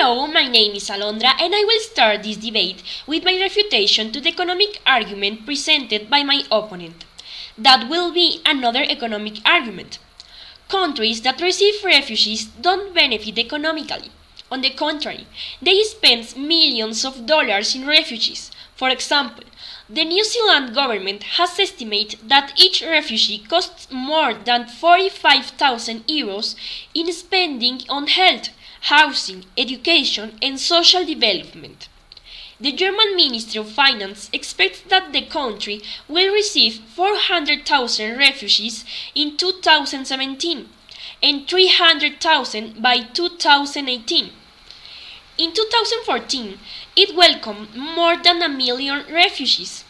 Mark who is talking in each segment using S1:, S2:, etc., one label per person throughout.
S1: Hello, my name is Alondra, and I will start this debate with my refutation to the economic argument presented by my opponent. That will be another economic argument. Countries that receive refugees don't benefit economically. On the contrary, they spend millions of dollars in refugees. For example, the New Zealand government has estimated that each refugee costs more than 45,000 euros in spending on health, housing, education, and social development. The German Ministry of Finance expects that the country will receive 400,000 refugees in 2017 and 300,000 by 2018. In 2014, it welcomed more than a million refugees.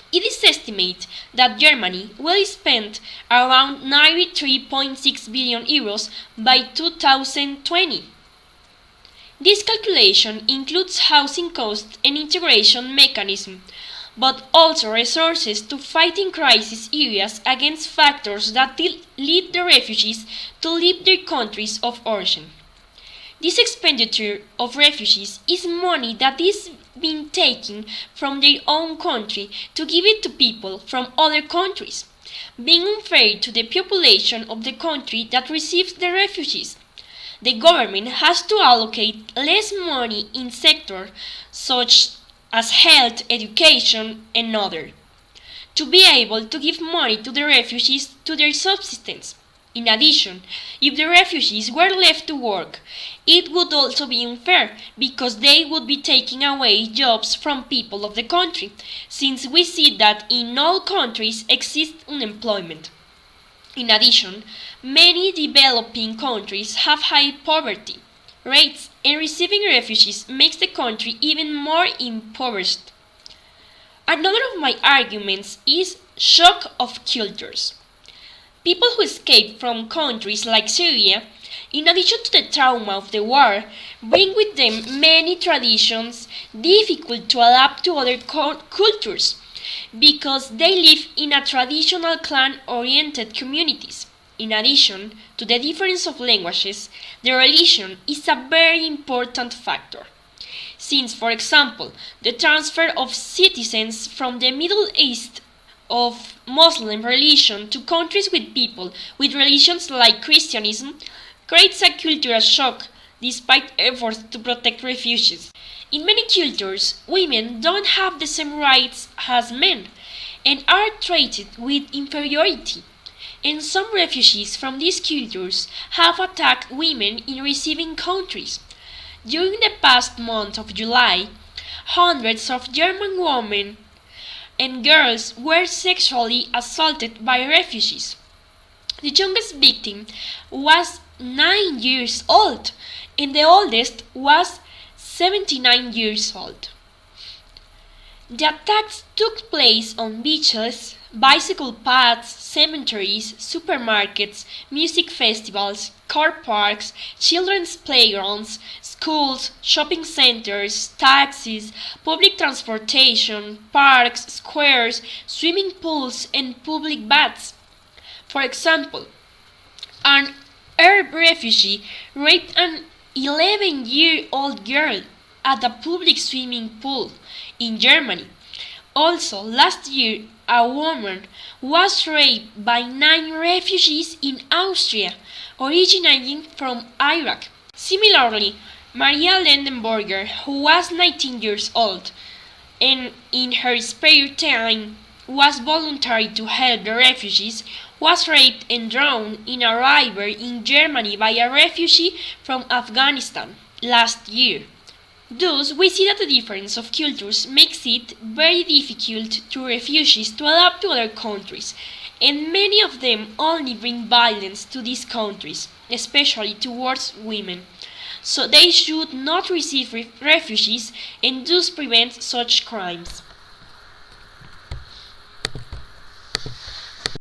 S1: It is estimated that Germany will spend around 93.6 billion euros by 2020. This calculation includes housing costs and integration mechanism, but also resources to fight in crisis areas against factors that lead the refugees to leave their countries of origin. This expenditure of refugees is money that is being taken from their own country to give it to people from other countries, being unfair to the population of the country that receives the refugees. The government has to allocate less money in sectors such as health, education, and other, to be able to give money to the refugees to their subsistence. In addition, if the refugees were left to work, it would also be unfair because they would be taking away jobs from people of the country, since we see that in all countries exists unemployment. In addition, many developing countries have high poverty rates, and receiving refugees makes the country even more impoverished. Another of my arguments is shock of cultures. People who escape from countries like Syria, in addition to the trauma of the war, bring with them many traditions difficult to adapt to other cultures because they live in a traditional clan-oriented communities. In addition to the difference of languages, the religion is a very important factor. Since, for example, the transfer of citizens from the Middle East of Muslim religion to countries with people with religions like Christianism creates a cultural shock despite efforts to protect refugees. In many cultures, women don't have the same rights as men and are treated with inferiority. And some refugees from these cultures have attacked women in receiving countries. During the past month of July, hundreds of German women and girls were sexually assaulted by refugees. The youngest victim was 9 years old, and the oldest was 79 years old. The attacks took place on beaches, bicycle paths, cemeteries, supermarkets, music festivals, car parks, children's playgrounds, schools, shopping centers, taxis, public transportation, parks, squares, swimming pools, and public baths. For example, an Arab refugee raped an 11-year-old girl at a public swimming pool in Germany. Also, last year, a woman was raped by 9 refugees in Austria, originating from Iraq. Similarly, Maria Lendenberger, who was 19 years old and in her spare time was voluntary to help the refugees, was raped and drowned in a river in Germany by a refugee from Afghanistan last year. Thus, we see that the difference of cultures makes it very difficult to refugees to adapt to other countries, and many of them only bring violence to these countries, especially towards women. So they should not receive refugees and thus prevent such crimes.